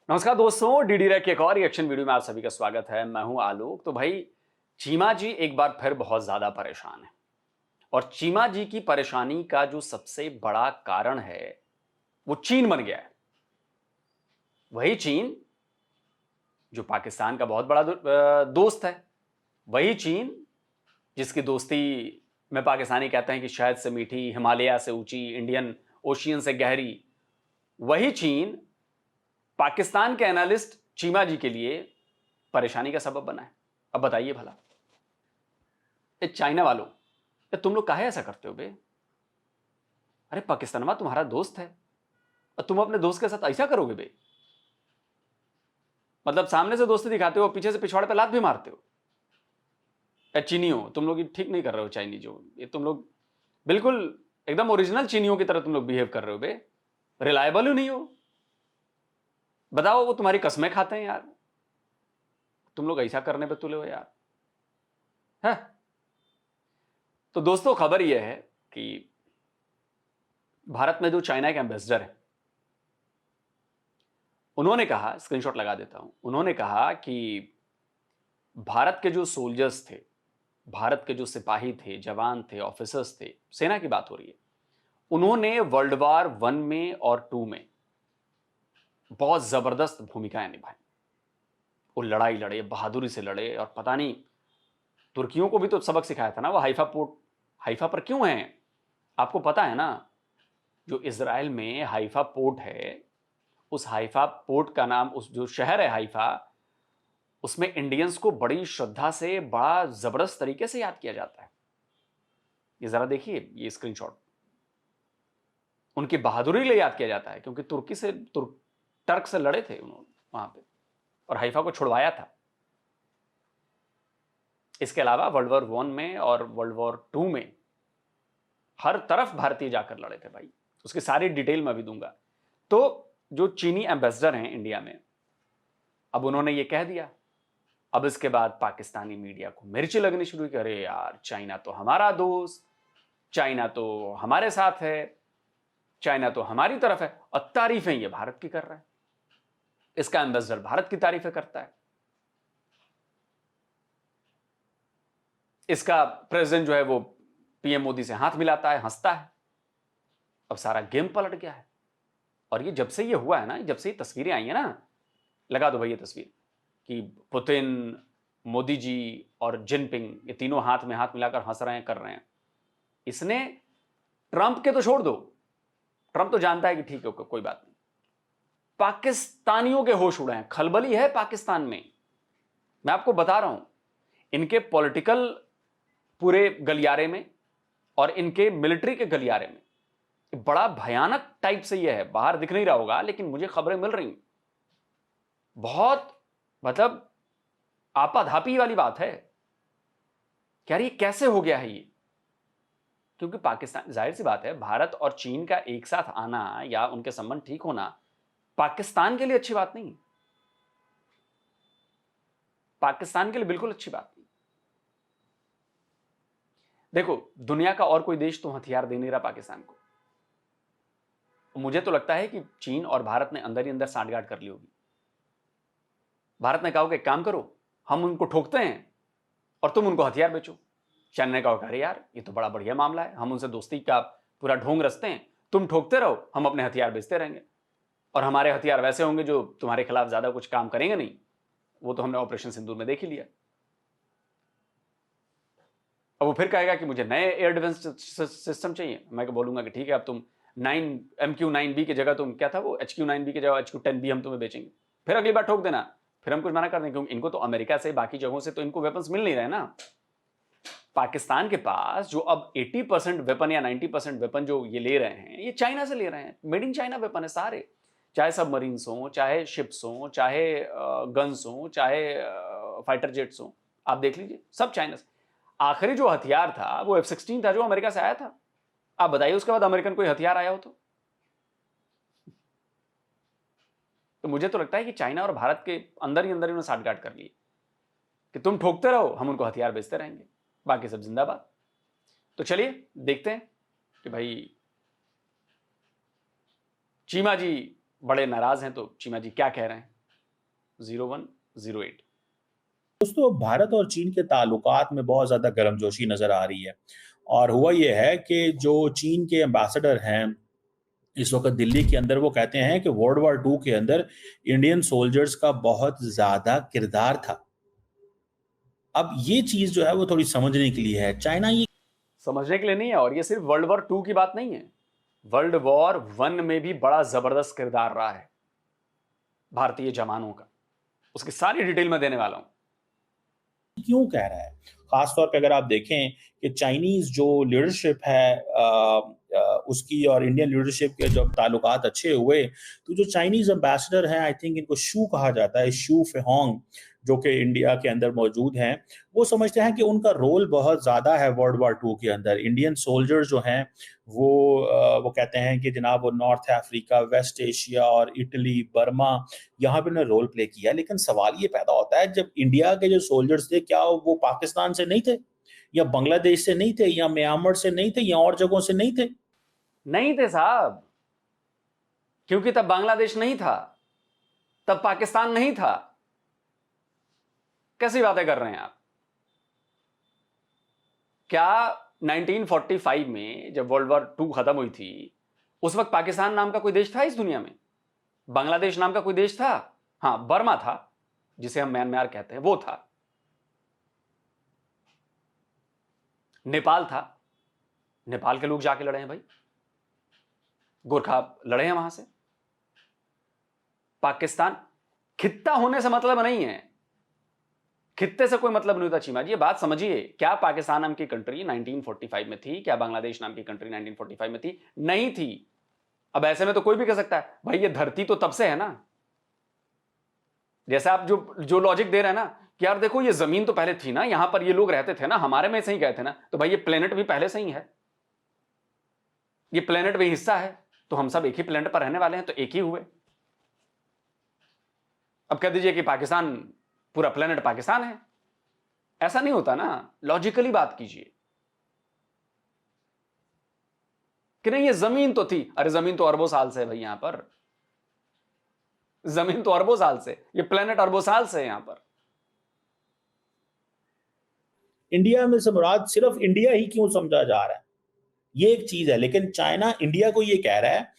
नमस्कार दोस्तों, DD rack के एक और रिएक्शन वीडियो में आप सभी का स्वागत है। मैं हूं आलोक। तो भाई, चीमा जी एक बार फिर बहुत ज्यादा परेशान है और चीमा जी की परेशानी का जो सबसे बड़ा कारण है वो चीन बन गया है। वही चीन जो पाकिस्तान का बहुत बड़ा दोस्त है, वही चीन जिसकी दोस्ती में पाकिस्तानी कहते हैं कि शहद से मीठी, हिमालय से ऊंची, इंडियन ओशियन से गहरी। वही चीन पाकिस्तान के एनालिस्ट चीमा जी के लिए परेशानी का सबब बना है। अब बताइए भला, ये चाइना वालों, ये तुम लोग काहे ऐसा करते हो बे? अरे पाकिस्तान तुम्हारा दोस्त है और तुम अपने दोस्त के साथ ऐसा करोगे बे? मतलब सामने से दोस्ती दिखाते हो, पीछे से पिछवाड़े पे लात भी मारते हो। चीनियों, तुम लोग ठीक नहीं कर रहे हो। चाइनीज जो ये तुम लोग बिल्कुल एकदम ओरिजिनल चीनियों की तरह तुम लोग बिहेव कर रहे हो बे। रिलायबल ही नहीं हो। बताओ, वो तुम्हारी कसमें खाते हैं यार, तुम लोग ऐसा करने पे तुले हो यार, है? तो दोस्तों, खबर यह है कि भारत में जो चाइना के एम्बेसडर है, उन्होंने कहा, स्क्रीनशॉट लगा देता हूं, उन्होंने कहा कि भारत के जो सोल्जर्स थे, भारत के जो सिपाही थे, जवान थे, ऑफिसर्स थे, सेना की बात हो रही है, उन्होंने वर्ल्ड वार 1 में और 2 में बहुत जबरदस्त भूमिकाएं निभाई। वो लड़ाई लड़े, बहादुरी से लड़े, और पता नहीं तुर्कियों को भी तो सबक सिखाया था ना। वो हाइफा पर क्यों है? आपको पता है ना, जो इजराइल में हाइफा पोर्ट है, उस हाइफा पोर्ट का नाम, उस जो शहर है हाइफा, उसमें इंडियंस को बड़ी श्रद्धा से, बड़ा जबरदस्त तरीके से याद किया जाता है। ये जरा देखिए, ये स्क्रीनशॉट, उनकी बहादुरी के लिए याद किया जाता है, क्योंकि टर्क से लड़े थे उन्होंने वहां पे और हाइफा को छुड़वाया था। इसके अलावा वर्ल्ड वॉर 1 में और वर्ल्ड वॉर 2 में हर तरफ भारतीय जाकर लड़े थे भाई। उसकी सारी डिटेल मैं भी दूंगा। तो जो चीनी एम्बेसडर हैं इंडिया में, अब उन्होंने ये कह दिया। अब इसके बाद पाकिस्तानी मीडिया को मिर्ची लगनी शुरू की। अरे यार, चाइना तो हमारा दोस्त, चाइना तो हमारे साथ है, चाइना तो हमारी तरफ है, और तारीफें ये भारत की कर रहा है। इसका एम्बेसडर भारत की तारीफें करता है, इसका प्रेसिडेंट जो है वो पीएम मोदी से हाथ मिलाता है, हंसता है। अब सारा गेम पलट गया है। और ये जब से ये हुआ है ना, जब से ये तस्वीरें आई है ना, लगा दो भाई ये तस्वीर, कि पुतिन, मोदी जी और जिनपिंग, ये तीनों हाथ में हाथ मिलाकर हंस रहे हैं, कर रहे हैं। इसने ट्रंप के तो छोड़ दो, ट्रंप तो जानता है कि ठीक है, कोई बात नहीं। पाकिस्तानियों के होश उड़े हैं। खलबली है पाकिस्तान में, मैं आपको बता रहा हूं। इनके पॉलिटिकल पूरे गलियारे में और इनके मिलिट्री के गलियारे में बड़ा भयानक टाइप से यह है। बाहर दिख नहीं रहा होगा, लेकिन मुझे खबरें मिल रही, बहुत मतलब आपाधापी वाली बात है। क्या ये कैसे हो गया है ये? क्योंकि पाकिस्तान, जाहिर सी बात है, भारत और चीन का एक साथ आना या उनके संबंध ठीक होना पाकिस्तान के लिए अच्छी बात नहीं, पाकिस्तान के लिए बिल्कुल अच्छी बात नहीं। देखो, दुनिया का और कोई देश तो हथियार दे नहीं रहा पाकिस्तान को। मुझे तो लगता है कि चीन और भारत ने अंदर ही अंदर सांठगांठ कर ली होगी। भारत ने कहा कि एक काम करो, हम उनको ठोकते हैं और तुम उनको हथियार बेचो। चाइना ने कहा, अरे यार, ये तो बड़ा बढ़िया मामला है, हम उनसे दोस्ती का पूरा ढोंग रचते हैं, तुम ठोकते रहो, हम अपने हथियार बेचते रहेंगे, और हमारे हथियार वैसे होंगे जो तुम्हारे खिलाफ ज्यादा कुछ काम करेंगे नहीं। वो तो हमने ऑपरेशन सिंदूर में देख ही लिया। अब वो फिर कहेगा कि मुझे नए एयर डिफेंस सिस्टम चाहिए। मैं बोलूंगा कि ठीक है, अब तुम MQ-9B की जगह, तुम क्या था वो, HQ-9B की जगह HQ-10B हम तुम्हें बेचेंगे। फिर अगली बार ठोक देना, फिर हम कुछ मना कर देंगे, क्योंकि इनको तो अमेरिका से, बाकी जगहों से तो इनको वेपन्स मिल नहीं रहे ना। पाकिस्तान के पास जो अब 80% वेपन या 90% वेपन जो ये ले रहे हैं, ये चाइना से ले रहे हैं। मेड इन चाइना वेपन है सारे, चाहे सबमरीन्स हो, चाहे शिप्स हो, चाहे गन्स हो, चाहे फाइटर जेट्स हो, आप देख लीजिए, सब चाइना से। आखिरी जो हथियार था वो F-16 था, जो अमेरिका से आया था। आप बताइए उसके बाद अमेरिकन कोई हथियार आया हो तो मुझे तो लगता है कि चाइना और भारत के अंदर ही अंदर उन्होंने साठगांठ कर ली कि तुम ठोकते रहो, हम उनको हथियार बेचते रहेंगे, बाकी सब जिंदाबाद। तो चलिए देखते हैं कि भाई चीमा जी बड़े नाराज हैं, तो चीमा जी क्या कह रहे हैं। 0108। दोस्तों, भारत और चीन के ताल्लुकात में बहुत ज़्यादा गर्मजोशी नज़र आ रही है। और हुआ ये है कि जो चीन के एम्बेसडर हैं इस वक्त दिल्ली के अंदर, वो कहते हैं कि वर्ल्ड वॉर 2 के अंदर इंडियन सोल्जर्स का बहुत ज़्यादा किरदार था। अब ये चीज़ जो है वो थोड़ी समझने के लिए है। चाइना ये समझने के लिए नहीं है, और ये सिर्फ वर्ल्ड वॉर 2 की बात नहीं है, वर्ल्ड वॉर 1 में भी बड़ा जबरदस्त किरदार रहा है भारतीय जवानों का। उसकी सारी डिटेल में देने वाला हूं। क्यों कह रहा है? खास तौर पे अगर आप देखें कि चाइनीज जो लीडरशिप है उसकी और इंडियन लीडरशिप के जब ताल्लुकात अच्छे हुए, तो जो चाइनीज एम्बेसडर हैं, आई थिंक इनको शू कहा जाता है, शू फेहोंग, जो कि इंडिया के अंदर मौजूद हैं, वो समझते हैं कि उनका रोल बहुत ज़्यादा है वर्ल्ड वॉर 2 के अंदर। इंडियन सोल्जर्स जो हैं वो कहते हैं कि जनाब वो नॉर्थ अफ्रीका, वेस्ट एशिया और इटली, बर्मा, यहाँ पे उन्होंने रोल प्ले किया। लेकिन सवाल ये पैदा होता है, जब इंडिया के जो सोल्जर्स थे, क्या वो पाकिस्तान से नहीं थे, या बांग्लादेश से नहीं थे, या म्यांमार से नहीं थे, या और जगहों से नहीं थे? नहीं थे साहब, क्योंकि तब बांग्लादेश नहीं था, तब पाकिस्तान नहीं था। कैसी बातें कर रहे हैं आप? क्या 1945 में जब वर्ल्ड वॉर 2 खत्म हुई थी, उस वक्त पाकिस्तान नाम का कोई देश था इस दुनिया में? बांग्लादेश नाम का कोई देश था? हां, बर्मा था, जिसे हम म्यांमार कहते हैं, वो था। नेपाल था, नेपाल के लोग जाके लड़े हैं भाई, गोरखा लड़े हैं वहां से। पाकिस्तान खित्ता होने से मतलब नहीं है, खित्ते से कोई मतलब नहीं होता चीमा जी, ये बात समझिए। क्या पाकिस्तान नाम की कंट्री 1945 में थी? क्या बांग्लादेश नाम की कंट्री 1945 में थी? नहीं थी। अब ऐसे में तो कोई भी कह सकता है भाई ये धरती तो तब से है ना, जैसे आप जो जो लॉजिक दे रहे हैं ना कि यार देखो ये जमीन तो पहले थी ना, यहां पर ये लोग रहते थे ना, हमारे में से ही गए थे ना, तो भाई ये प्लेनेट भी पहले से ही है, ये प्लेनेट भी हिस्सा है, तो हम सब एक ही प्लेनेट पर रहने वाले हैं, तो एक ही हुए। अब कह दीजिए कि पाकिस्तान, पूरा प्लेनेट पाकिस्तान है, ऐसा नहीं होता ना, लॉजिकली बात कीजिए कि नहीं ये जमीन तो थी। अरे जमीन तो अरबों साल से है भाई, यहां पर जमीन तो अरबों साल से, ये प्लेनेट अरबों साल से है यहां पर। इंडिया में से मुराद सिर्फ इंडिया ही क्यों समझा जा रहा है, ये एक चीज है। लेकिन चाइना इंडिया को ये कह रहा है।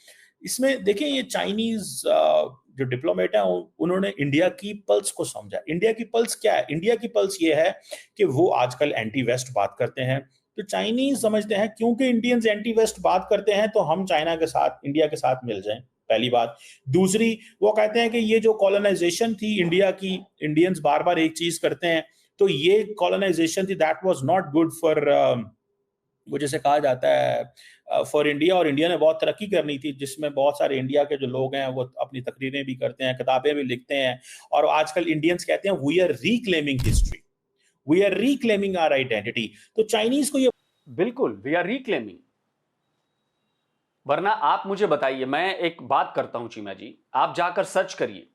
इसमें देखें, ये चाइनीज जो डिप्लोमेट है, उन्होंने इंडिया की पल्स को समझा। इंडिया की पल्स क्या है? इंडिया की पल्स ये है कि वो आजकल एंटी वेस्ट बात करते हैं, तो चाइनीज समझते हैं क्योंकि इंडियंस एंटी वेस्ट बात करते हैं तो हम चाइना के साथ, इंडिया के साथ मिल जाएं, पहली बात। दूसरी, वो कहते हैं कि ये जो कॉलोनाइजेशन थी इंडिया की, इंडियंस बार बार एक चीज करते हैं, तो ये कॉलोनाइजेशन थी, that was not good for, वो जैसे कहा जाता है, फॉर इंडिया। और इंडिया ने बहुत तरक्की करनी थी, जिसमें बहुत सारे इंडिया के जो लोग हैं वो अपनी तकरीरें भी करते हैं, किताबें भी लिखते हैं। और आजकल इंडियंस कहते हैं we are reclaiming history, we are reclaiming our identity. तो चाइनीज को ये बिल्कुल, वी आर रिक्लेमिंग। वरना आप मुझे बताइए, मैं एक बात करता हूं चीमा जी, आप जाकर सर्च करिए,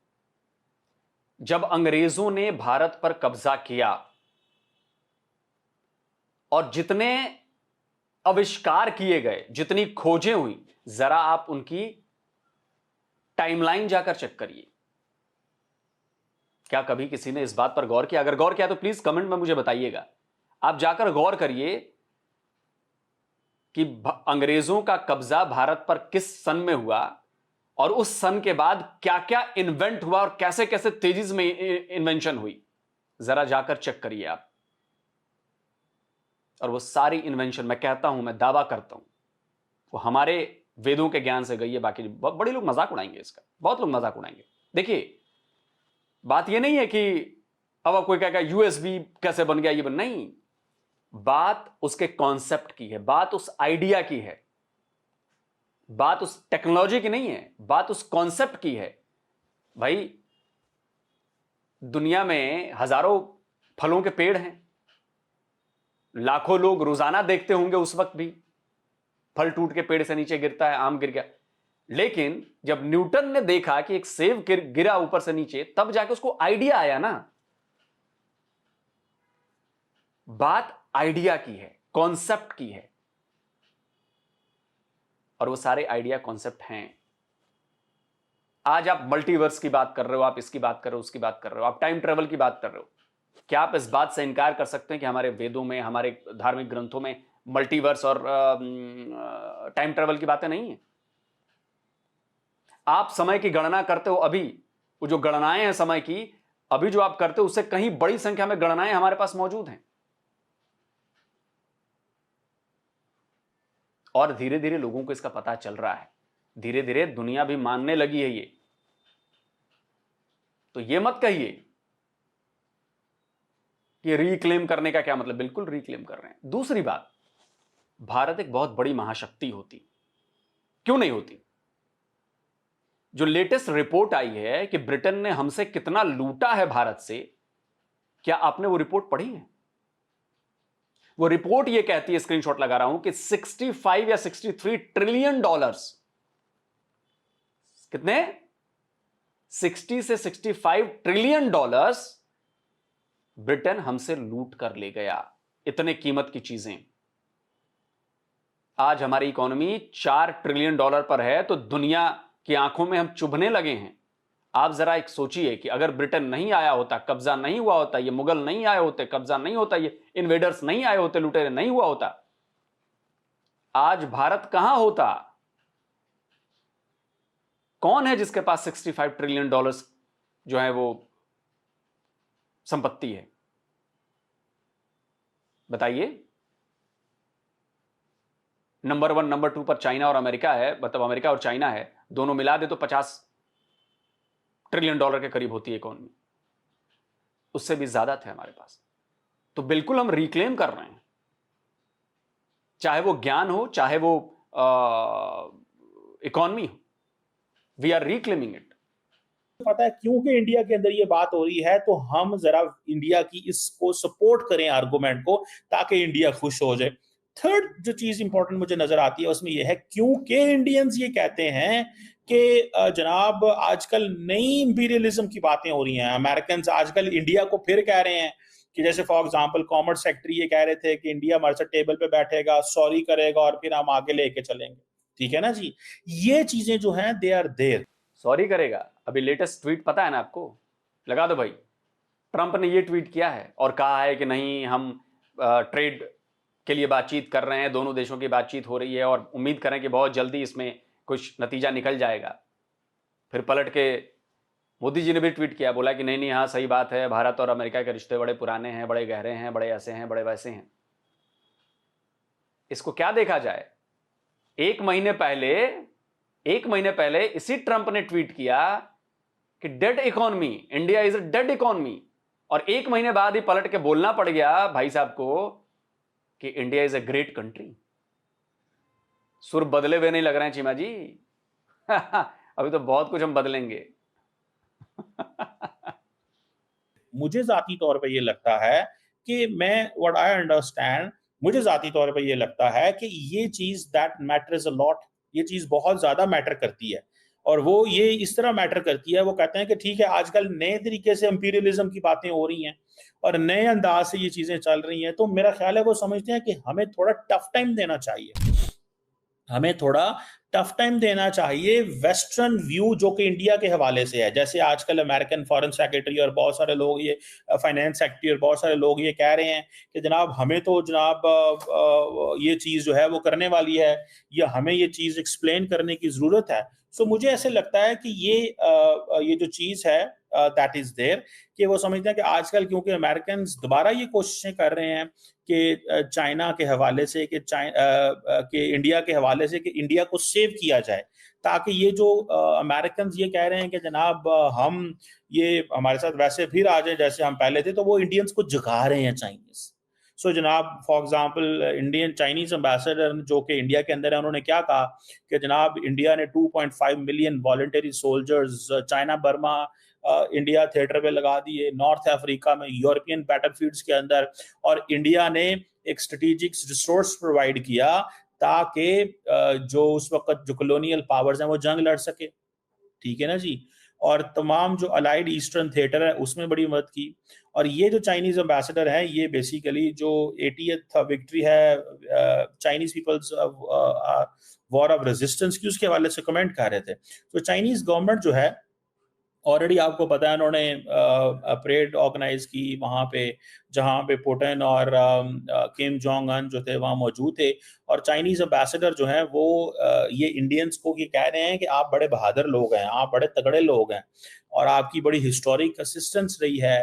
जब अंग्रेजों ने भारत पर कब्जा किया और जितने आविष्कार किए गए, जितनी खोजें हुई, जरा आप उनकी टाइमलाइन जाकर चेक करिए। क्या कभी किसी ने इस बात पर गौर किया? अगर गौर किया तो प्लीज कमेंट में मुझे बताइएगा। आप जाकर गौर करिए कि अंग्रेजों का कब्जा भारत पर किस सन में हुआ, और उस सन के बाद क्या क्या इन्वेंट हुआ और कैसे कैसे तेजी में इन्वेंशन हुई, जरा जाकर चेक करिए आप। और वो सारी इन्वेंशन, मैं कहता हूं, मैं दावा करता हूं, वो हमारे वेदों के ज्ञान से गई है। बाकी बड़े लोग मजाक उड़ाएंगे इसका, बहुत लोग मजाक उड़ाएंगे। देखिए, बात ये नहीं है कि अब कोई कहेगा यूएसबी कैसे बन गया, ये बन नहीं, बात उसके कॉन्सेप्ट की है, बात उस आइडिया की है, बात उस टेक्नोलॉजी की नहीं है, बात उस कॉन्सेप्ट की है। भाई दुनिया में हजारों फलों के पेड़ हैं, लाखों लोग रोजाना देखते होंगे उस वक्त भी, फल टूट के पेड़ से नीचे गिरता है, आम गिर गया। लेकिन जब न्यूटन ने देखा कि एक सेब गिरा ऊपर से नीचे, तब जाके उसको आइडिया आया ना। बात आइडिया की है, कॉन्सेप्ट की है, और वो सारे आइडिया कॉन्सेप्ट हैं। आज आप मल्टीवर्स की बात कर रहे हो, आप इसकी बात कर रहे हो, उसकी बात कर रहे हो, आप टाइम ट्रेवल की बात कर रहे हो। क्या आप इस बात से इनकार कर सकते हैं कि हमारे वेदों में, हमारे धार्मिक ग्रंथों में मल्टीवर्स और टाइम ट्रेवल की बातें नहीं है? आप समय की गणना करते हो, अभी वो जो गणनाएं हैं समय की, अभी जो आप करते हो उससे कहीं बड़ी संख्या में गणनाएं हमारे पास मौजूद हैं। और धीरे धीरे लोगों को इसका पता चल रहा है, धीरे धीरे दुनिया भी मानने लगी है ये। तो ये मत कहिए कि रिक्लेम करने का क्या मतलब, बिल्कुल रिक्लेम कर रहे हैं। दूसरी बात, भारत एक बहुत बड़ी महाशक्ति होती, क्यों नहीं होती? जो लेटेस्ट रिपोर्ट आई है कि ब्रिटेन ने हमसे कितना लूटा है भारत से, क्या आपने वो रिपोर्ट पढ़ी है? वो रिपोर्ट ये कहती है, स्क्रीनशॉट लगा रहा हूं, कि 65 या 63 ट्रिलियन डॉलर्स, कितने? 60 से 65 ट्रिलियन डॉलर्स ब्रिटेन हमसे लूट कर ले गया। इतने कीमत की चीजें। आज हमारी इकोनॉमी 4 ट्रिलियन डॉलर पर है, तो दुनिया की आंखों में हम चुभने लगे हैं। आप जरा एक सोचिए कि अगर ब्रिटेन नहीं आया होता, कब्जा नहीं हुआ होता, ये मुगल नहीं आए होते, कब्जा नहीं होता, ये इन्वेडर्स नहीं आए होते, लुटेरे नहीं हुआ होता, आज भारत कहां होता? कौन है जिसके पास 65 ट्रिलियन डॉलर्स जो है वो संपत्ति है? बताइए। नंबर 1 नंबर 2 पर चाइना और अमेरिका है, मतलब अमेरिका और चाइना है, दोनों मिला दे तो 50 ट्रिलियन डॉलर के करीब होती है इकोनॉमी। उससे भी ज्यादा थे हमारे पास। तो बिल्कुल हम रिक्लेम कर रहे हैं, चाहे वो ज्ञान हो, चाहे वो इकोनॉमी हो, वी आर रिक्लेमिंग इट। पता है क्योंकि इंडिया के अंदर ये बात हो रही है, तो हम जरा इंडिया की इसको सपोर्ट करें आर्गुमेंट को, ताकि इंडिया खुश हो जाए। थर्ड जो चीज इंपॉर्टेंट मुझे नजर आती है उसमें यह है, क्योंकि इंडियंस ये कहते हैं कि जनाब आजकल नई इंपीरियलिज्म की बातें हो रही हैं, अमेरिकन आजकल इंडिया को फिर कह रहे हैं कि जैसे फॉर एग्जांपल कॉमर्स सेक्रेटरी ये कह रहे थे कि इंडिया हमारे साथ टेबल पे बैठेगा, सॉरी करेगा और फिर हम आगे लेके चलेंगे। ठीक है ना जी, ये चीजें जो हैं दे आर देयर। सॉरी करेगा, अभी लेटेस्ट ट्वीट पता है ना आपको? लगा दो भाई। ट्रंप ने ये ट्वीट किया है और कहा है कि नहीं, हम ट्रेड के लिए बातचीत कर रहे हैं, दोनों देशों की बातचीत हो रही है और उम्मीद करें कि बहुत जल्दी इसमें कुछ नतीजा निकल जाएगा। फिर पलट के मोदी जी ने भी ट्वीट किया, बोला कि नहीं नहीं, हाँ सही बात है, भारत और अमेरिका के रिश्ते बड़े पुराने हैं, बड़े गहरे हैं, बड़े ऐसे हैं, बड़े वैसे हैं। इसको क्या देखा जाए? एक महीने पहले इसी ट्रंप ने ट्वीट किया कि dead economy, India is a dead economy, और एक महीने बाद ही पलट के बोलना पड़ गया भाई साहब को कि India is a great country. सुर बदले हुए नहीं लग रहे हैं चीमा जी। अभी तो बहुत कुछ हम बदलेंगे। मुझे जाती तौर पे ये लगता है कि व्हाट आई अंडरस्टैंड, मुझे जाती तौर पे ये लगता है कि ये चीज दैट मैटर्स अ लॉट, ये चीज बहुत ज्यादा मैटर करती है। और वो ये इस तरह मैटर करती है, वो कहते हैं कि ठीक है आजकल नए तरीके से इंपीरियलिज्म की बातें हो रही हैं और नए अंदाज से ये चीजें चल रही हैं, तो मेरा ख्याल है वो समझते हैं कि हमें थोड़ा टफ टाइम देना चाहिए, हमें थोड़ा टफ टाइम देना चाहिए वेस्टर्न व्यू जो कि इंडिया के हवाले से है। जैसे आजकल अमेरिकन फॉरेन सेक्रेटरी और बहुत सारे लोग, ये फाइनेंस सेक्रेटरी और बहुत सारे लोग ये कह रहे हैं कि जनाब हमें तो जनाब ये चीज़ जो है वो करने वाली है, या हमें ये चीज़ एक्सप्लेन करने की ज़रूरत है। सो मुझे ऐसे लगता है कि ये जो चीज़ है दैट इज़ देयर, कि वो समझते हैं कि आजकल क्योंकि अमेरिकन दोबारा ये कोशिशें कर रहे हैं कि चाइना के हवाले से, कि इंडिया के हवाले से, कि इंडिया को सेव किया जाए, ताकि ये जो अमेरिकन ये कह रहे हैं कि जनाब हम ये हमारे साथ वैसे फिर आ जाए जैसे हम पहले थे, तो वो इंडियंस को जगा रहे हैं चाइनीज। सो जनाब for example Indian Chinese ambassador जो कि इंडिया के अंदर है, उन्होंने क्या कहा कि जनाब इंडिया ने 2.5 million voluntary soldiers China Burma India theatre पे लगा दिए, नॉर्थ अफ्रीका में, यूरोपियन बैटलफील्ड्स के अंदर, और इंडिया ने एक स्ट्रेटेजिक रिसोर्स प्रोवाइड किया ताकि जो उस वक्त जो कॉलोनियल पावर्स हैं वो जंग लड़ सके। ठीक है ना जी, और तमाम जो अलाइड ईस्टर्न थिएटर है उसमें बड़ी मदद की। और ये जो चाइनीज एम्बेसडर है, ये बेसिकली जो 80th विक्ट्री है Chinese people's war of resistance की, उसके हवाले से कमेंट कर रहे थे। तो चाइनीज गवर्नमेंट जो है, ऑलरेडी आपको पता है उन्होंने परेड ऑर्गेनाइज की वहाँ पे, जहाँ पे पुतिन और किम जोंग अन जो थे वहाँ मौजूद थे। और चाइनीज एम्बेसडर जो हैं वो ये इंडियंस को ये कह रहे हैं कि आप बड़े बहादुर लोग हैं, आप बड़े तगड़े लोग हैं, और आपकी बड़ी हिस्टोरिक असिस्टेंस रही है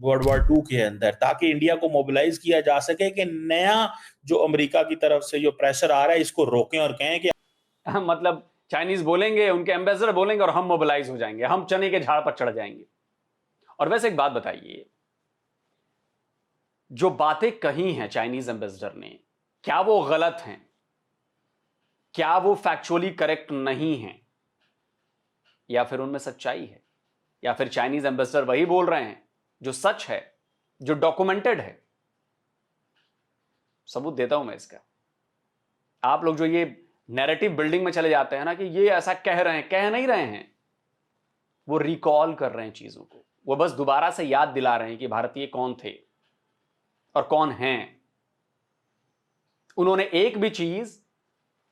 वर्ल्ड वॉर 2 के अंदर, ताकि इंडिया को मोबिलाइज किया जा सके कि नया जो अमेरिका की तरफ से जो प्रेशर आ रहा है इसको रोकें, और कहें कि मतलब चाइनीज बोलेंगे, उनके एम्बेसडर बोलेंगे और हम मोबिलाइज हो जाएंगे, हम चने के झाड़ पर चढ़ जाएंगे। और वैसे एक बात बताइए, जो बातें कही हैं चाइनीज एम्बेसडर ने, क्या वो गलत हैं? क्या वो फैक्चुअली करेक्ट नहीं है? या फिर उनमें सच्चाई है? या फिर चाइनीज एम्बेसडर वही बोल रहे हैं जो सच है, जो डॉक्यूमेंटेड है? सबूत देता हूं मैं इसका। आप लोग जो ये नैरेटिव बिल्डिंग में चले जाते हैं ना कि ये ऐसा कह रहे हैं, कह नहीं रहे हैं, वो रिकॉल कर रहे हैं चीजों को, वो बस दोबारा से याद दिला रहे हैं कि भारतीय कौन थे और कौन हैं। उन्होंने एक भी चीज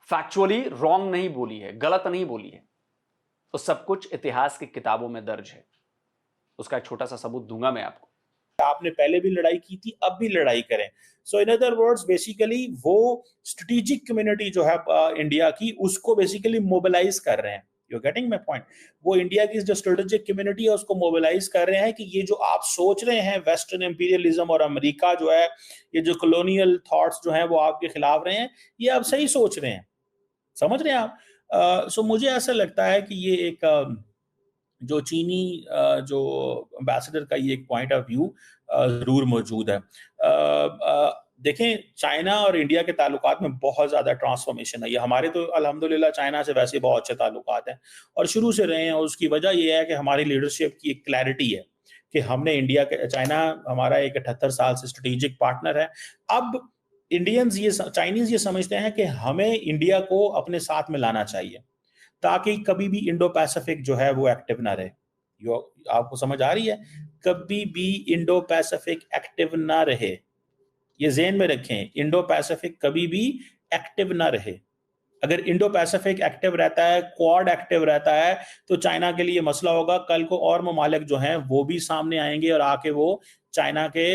फैक्चुअली रॉन्ग नहीं बोली है, गलत नहीं बोली है। तो सब कुछ इतिहास की किताबों में दर्ज है। उसका एक छोटा सा सबूत दूंगा मैं आपको। आपने पहले भी लड़ाई की थी, अब भी लड़ाई करें। सो इन अदर वर्ड्स बेसिकली वो स्ट्रेटेजिक कम्युनिटी जो है इंडिया की, उसको बेसिकली मोबिलाइज कर रहे हैं। You getting my point? वो इंडिया की जो स्ट्रेटेजिक कम्युनिटी है उसको मोबिलाइज कर रहे हैं कि ये जो आप सोच रहे हैं वेस्टर्न इंपीरियलिज्म और अमेरिका जो है, ये जो कॉलोनियल थॉट्स जो हैं वो आपके खिलाफ रहे हैं, ये आप सही सोच रहे हैं। समझ रहे हैं आप? सो मुझे ऐसा लगता है कि ये एक जो चीनी जो एम्बेसडर का ये एक पॉइंट ऑफ व्यू जरूर मौजूद है। देखें, चाइना और इंडिया के ताल्लुकात में बहुत ज़्यादा ट्रांसफॉर्मेशन है। ये हमारे तो अल्हम्दुलिल्लाह चाइना से वैसे बहुत अच्छे ताल्लुकात हैं और शुरू से रहे हैं। और उसकी वजह ये है कि हमारी लीडरशिप की एक क्लैरिटी है कि हमने इंडिया के, चाइना हमारा एक 78 साल से स्ट्रेटेजिक पार्टनर है। अब इंडियंस ये, चाइनीज ये समझते हैं कि हमें इंडिया को अपने साथ में लाना चाहिए ताकि कभी भी इंडो पैसिफिक जो है वो एक्टिव ना रहे। यो आपको समझ आ रही है? कभी भी इंडो पैसिफिक एक्टिव ना रहे, ये ज़हन में रखें। इंडो पैसिफिक कभी भी एक्टिव ना रहे। अगर इंडो पैसिफिक एक्टिव रहता है, क्वाड एक्टिव रहता है, तो चाइना के लिए मसला होगा। कल को और ममालिक जो हैं वो भी सामने आएंगे और आके वो चाइना के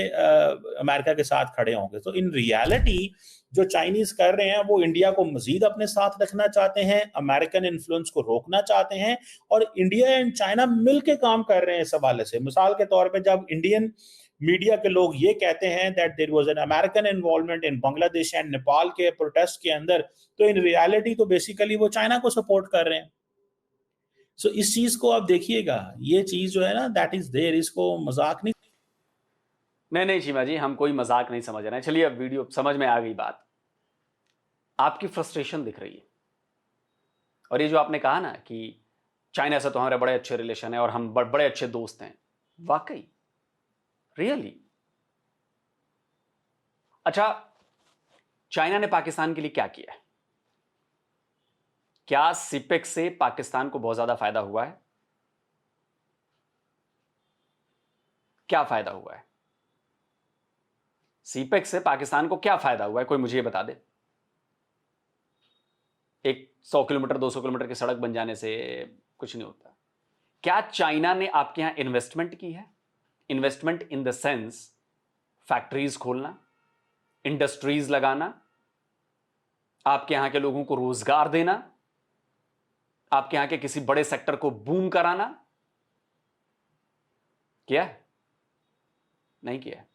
अमेरिका के साथ खड़े होंगे। तो इन रियलिटी जो चाइनीज कर रहे हैं वो इंडिया को मजीद अपने साथ रखना चाहते हैं, अमेरिकन इन्फ्लुएंस को रोकना चाहते हैं, और इंडिया एंड चाइना मिलकर काम कर रहे हैं इस हवाले से। मिसाल के तौर पे जब इंडियन मीडिया के लोग ये कहते हैं that there was an American involvement in Bangladesh and Nepal के प्रोटेस्ट के अंदर, तो इन रियलिटी तो बेसिकली वो चाइना को सपोर्ट कर रहे हैं। सो इस चीज को आप देखिएगा, ये चीज जो है ना दैट इज देयर, इसको मजाक नहीं। नहीं चीमा जी, हम कोई मजाक नहीं समझ रहे हैं। चलिए अब वीडियो समझ में आ गई बात। आपकी फ्रस्ट्रेशन दिख रही है। और ये जो आपने कहा ना कि चाइना से तो हमारे बड़े अच्छे रिलेशन है और हम बड़े अच्छे दोस्त हैं, वाकई रियली। अच्छा, चाइना ने पाकिस्तान के लिए क्या किया है? क्या सीपेक से पाकिस्तान को बहुत ज्यादा फायदा हुआ है? क्या फायदा हुआ है? सीपेक से पाकिस्तान को क्या फायदा हुआ है? कोई मुझे ये बता दे। एक 100 किलोमीटर 200 किलोमीटर की सड़क बन जाने से कुछ नहीं होता। क्या चाइना ने आपके यहां इन्वेस्टमेंट की है? Investment in the sense factories खोलना, इंडस्ट्रीज लगाना, आपके यहां के लोगों को रोजगार देना, आपके यहां के किसी बड़े सेक्टर को बूम कराना, किया है? नहीं किया है।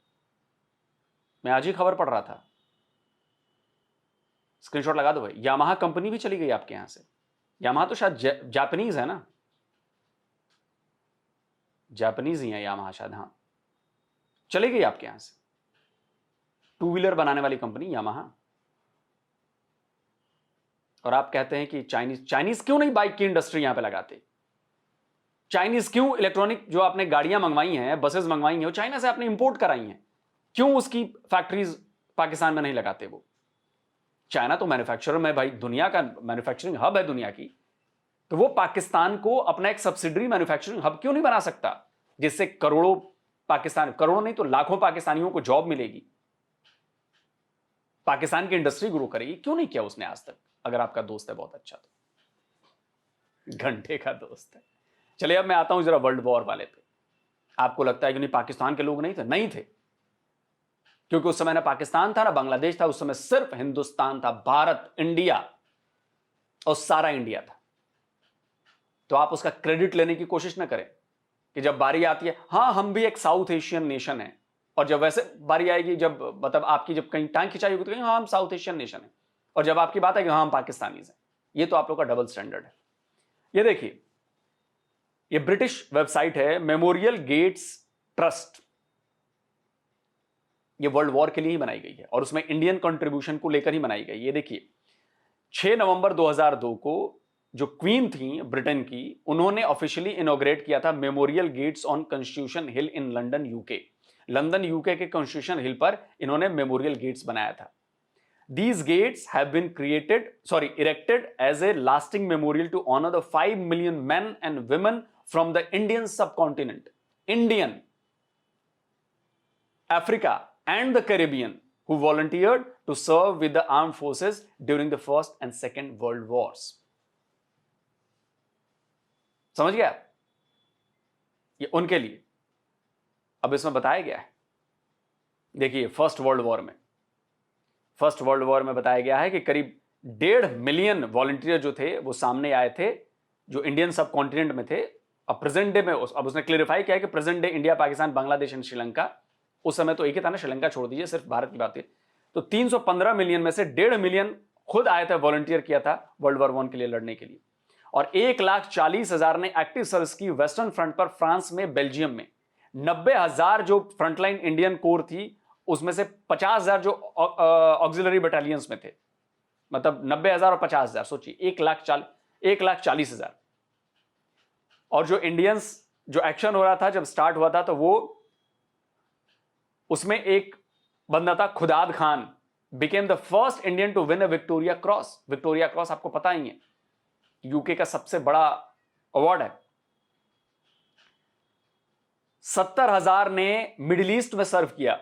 मैं आज ही खबर पढ़ रहा था, स्क्रीनशॉट लगा दो भाई। यामाहा कंपनी भी चली गई आपके यहां से। यामाहा तो शायद जापानीज है ना, जापानीज ही है यामाहा शायद, हाँ, चली गई आपके यहां से। 2 व्हीलर बनाने वाली कंपनी यामाहा। और आप कहते हैं कि चाइनीज क्यों नहीं बाइक की इंडस्ट्री यहां पे लगाते? चाइनीज क्यों इलेक्ट्रॉनिक जो आपने गाड़ियां मंगवाई हैं, बसेस मंगवाई हैं, वो चाइना से आपने इंपोर्ट कराई हैं, क्यों उसकी फैक्ट्रीज पाकिस्तान में नहीं लगाते? वो चाइना तो मैन्युफैक्चरर में भाई, दुनिया का मैन्युफैक्चरिंग हब है दुनिया की, तो वो पाकिस्तान को अपना एक सब्सिडरी मैन्युफैक्चरिंग हब क्यों नहीं बना सकता, जिससे करोड़ों नहीं तो लाखों पाकिस्तानियों को जॉब मिलेगी? पाकिस्तान की इंडस्ट्री ग्रो करेगी, क्यों नहीं किया उसने आज तक? अगर आपका दोस्त है बहुत अच्छा तो, घंटे का दोस्त है। चलिए अब मैं आता हूं जरा वर्ल्ड वॉर वाले पे। आपको लगता है कि नहीं पाकिस्तान के लोग नहीं थे? नहीं थे, क्योंकि उस समय ना पाकिस्तान था ना बांग्लादेश था, उस समय सिर्फ हिंदुस्तान था, भारत, इंडिया और सारा इंडिया था। तो आप उसका क्रेडिट लेने की कोशिश ना करें कि जब बारी आती है, हाँ हम भी एक साउथ एशियन नेशन है, और जब वैसे बारी आएगी, जब मतलब आपकी जब कहीं टांग खिंचाई होगी तो कहीं हाँ हम साउथ एशियन नेशन है, और जब आपकी बात है कि हाँ हम पाकिस्तानीज हैं। ये तो आप लोग का डबल स्टैंडर्ड है। ये देखिए, ये ब्रिटिश वेबसाइट है मेमोरियल गेट्स ट्रस्ट। ये वर्ल्ड वॉर के लिए ही बनाई गई है और उसमें इंडियन कंट्रीब्यूशन को लेकर ही बनाई गई। ये देखिए 6 नवंबर 2002 को जो क्वीन थी ब्रिटेन की, उन्होंने ऑफिशियली इनॉग्रेट किया था memorial gates on Constitution Hill in London UK. London UK के कॉन्स्टिट्यूशन हिल पर इन्होंने मेमोरियल गेट्स बनाया था। These gates have been erected as a lasting memorial to honor the 5 million men and women from the Indian subcontinent, Indian, Africa and the Caribbean who volunteered to serve with the armed forces during the First and Second World Wars. समझ गया? ये उनके लिए अब इसमें बताया गया है। देखिए फर्स्ट वर्ल्ड वॉर में बताया गया है कि करीब 1.5 मिलियन वॉलंटियर जो थे वो सामने आए थे, जो इंडियन सब कॉन्टिनेंट में थे। अब प्रेजेंट डे में अब उसने क्लेरिफाई किया है कि present day India, Pakistan, Bangladesh and Sri Lanka, उस समय तो एक ही था ना, श्रीलंका छोड़ दीजिए, सिर्फ भारत की बात है। तो 315 मिलियन में से 1.5 मिलियन खुद आए थे, वॉलंटियर किया था वर्ल्ड वॉर 1 के लिए लड़ने के लिए, और 1,40,000 ने एक्टिव सर्विस की वेस्टर्न फ्रंट पर, फ्रांस में, बेल्जियम में। 90,000 जो फ्रंटलाइन इंडियन कोर थी, उसमें से 50,000 जो ऑक्सिलरी बटालियंस में थे, मतलब 90,000 और 50,000, सोचिए 1,40,000। और जो इंडियंस जो एक्शन हो रहा था जब स्टार्ट हुआ था, तो वो उसमें एक बंदा था Khudadad Khan, became the first Indian to win a Victoria Cross. Victoria Cross आपको पता ही है, यूके का सबसे बड़ा अवार्ड है। 70,000 ने मिडिल ईस्ट में सर्व किया,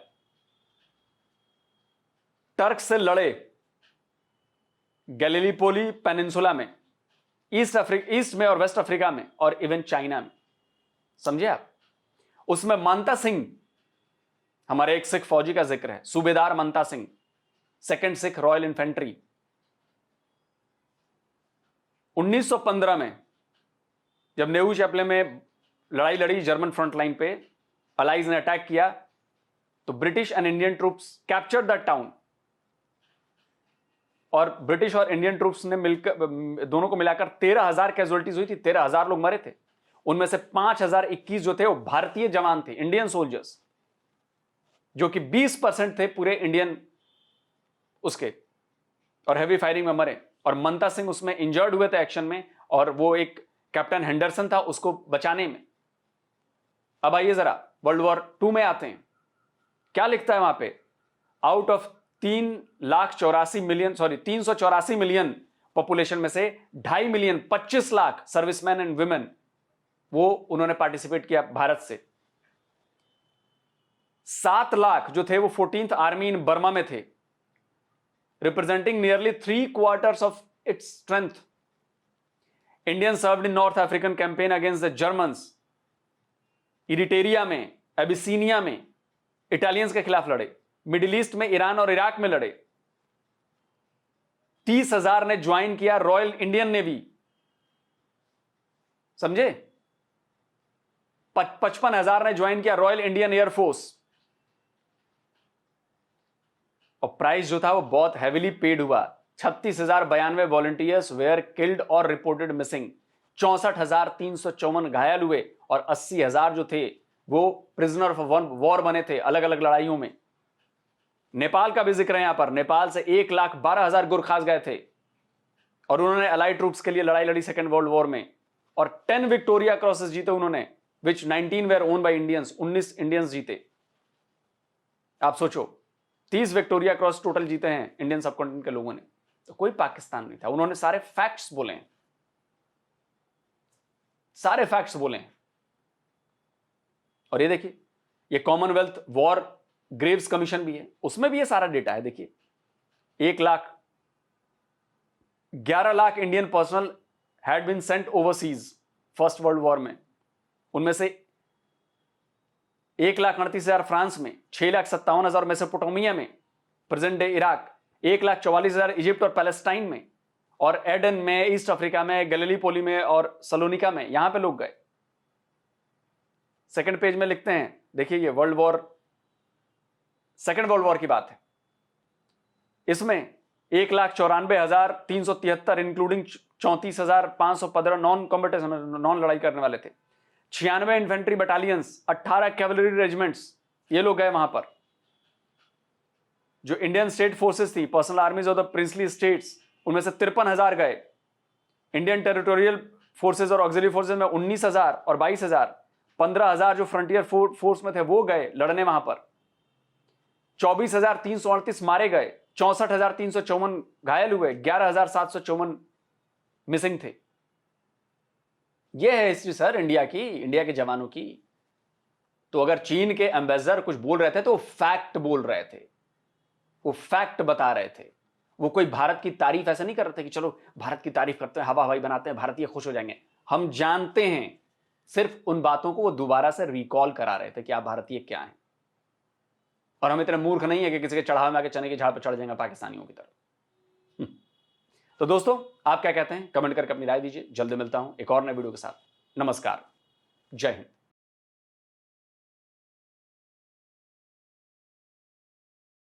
टर्क से लड़े, गैलिलीपोली पेनिनसुला में, ईस्ट में और वेस्ट अफ्रीका में, और इवन चाइना में। समझे आप? उसमें मानता सिंह, हमारे एक सिख फौजी का जिक्र है, सूबेदार मानता Singh, 2nd Sikh royal infantry. 1915 में जब नेऊ चैपले में लड़ाई लड़ी जर्मन फ्रंट लाइन पे, अलाइज ने अटैक किया, तो British and Indian troops captured that town, और ब्रिटिश और इंडियन ट्रूप्स ने मिलकर, दोनों को मिलाकर 13,000 कैजुअलिटीज हुई थी, 13,000 लोग मरे थे। उनमें से 5,021 जो थे वो भारतीय जवान थे, इंडियन सोल्जर्स, जो कि 20% थे पूरे इंडियन उसके, और हेवी फायरिंग में मरे। और मनता सिंह उसमें इंजर्ड हुए थे एक्शन में, और वो एक कैप्टन हेंडरसन था उसको बचाने में। अब आइए जरा वर्ल्ड वॉर 2 में आते हैं। क्या लिखता है वहां पे? आउट ऑफ 384 मिलियन पॉपुलेशन में से 2.5 million, 25 lakh serviceman and women, वो उन्होंने पार्टिसिपेट किया भारत से। 7 लाख जो थे वो 14th आर्मी इन बर्मा में थे, representing nearly 3/4 of its strength. Indian served in North African campaign against the Germans, Eritrea में, एबिसीनिया में इटालियंस के खिलाफ लड़े, मिडिल ईस्ट में ईरान और इराक में लड़े। 30,000 ने ज्वाइन किया रॉयल इंडियन नेवी, समझे? 55,000 ने ज्वाइन किया रॉयल इंडियन एयरफोर्स। और प्राइस जो था वो बहुत हेविली पेड हुआ। 36,092 वॉलंटियर्स वेयर किल्ड और रिपोर्टेड मिसिंग, 64,354 घायल हुए, और 80,000 जो थे वो प्रिजनर ऑफ वॉर बने थे अलग अलग लड़ाइयों में। नेपाल का भी जिक्र है यहां पर। नेपाल से 1,12,000 गुरखास गए थे, और उन्होंने अलाइड ट्रूप्स के लिए लड़ाई लड़ी 2nd वर्ल्ड वॉर में, और 10 विक्टोरिया क्रॉसेस जीते उन्होंने, which 19 were won by Indians, 19 Indians जीते। आप सोचो 30 विक्टोरिया क्रॉस टोटल जीते हैं इंडियन सबकॉन्टिनेंट के लोगों ने। तो कोई पाकिस्तान नहीं था। उन्होंने सारे फैक्ट्स बोले हैं, सारे फैक्ट्स बोले हैं। और ये देखिए, ये कॉमनवेल्थ वॉर ग्रेव्स कमीशन भी है, उसमें भी ये सारा डेटा है। देखिए 11 lakh Indian personal had been sent overseas First World War में। उनमें से 1,38,000 फ्रांस में, 6,57,000 मेसोपोटामिया में, प्रेजेंट डे इराक, 1,44,000 इजिप्ट और पैलेस्टाइन में, और एडन में, ईस्ट अफ्रीका में, गैलिलीपोली में और सलोनिका में, यहां पे लोग गए। सेकंड पेज में लिखते हैं, देखिए ये सेकंड वर्ल्ड वॉर की बात है। इसमें 1,94,373 इंक्लूडिंग 34,515 नॉन कॉम्बेटिव, नॉन लड़ाई करने वाले थे, 96 इन्फेंट्री बटालियंस, 18 कैवलरी रेजिमेंट्स, ये लोग गए वहां पर। जो इंडियन स्टेट फोर्सेस थी, personal आर्मीज of the princely states, उनमें से 53,000 गए। इंडियन टेरिटोरियल फोर्सेस और ऑक्सिलरी फोर्सेस में 19,000 और 22,000, 15,000 जो फ्रंटियर फोर्स में थे वो गए लड़ने वहां पर। 24,338 मारे गए, 64,354 घायल हुए, 11,754 मिसिंग थे। यह है हिस्ट्री सर इंडिया की, इंडिया के जवानों की। तो अगर चीन के एम्बेसडर कुछ बोल रहे थे तो फैक्ट बोल रहे थे, वो फैक्ट बता रहे थे। वो कोई भारत की तारीफ ऐसा नहीं कर रहे थे कि चलो भारत की तारीफ करते हैं, हवा हवाई बनाते हैं, भारतीय खुश हो जाएंगे। हम जानते हैं, सिर्फ उन बातों को वो दोबारा से रिकॉल करा रहे थे कि आप भारतीय क्या हैं। और हम इतने मूर्ख नहीं है कि किसी के चढ़ावे में आके चने के झाड़ पर चढ़ जाएंगे पाकिस्तानियों की तरह। तो दोस्तों, आप क्या कहते हैं? कमेंट करके अपनी राय दीजिए। जल्दी मिलता हूं एक और नए वीडियो के साथ। नमस्कार, जय हिंद।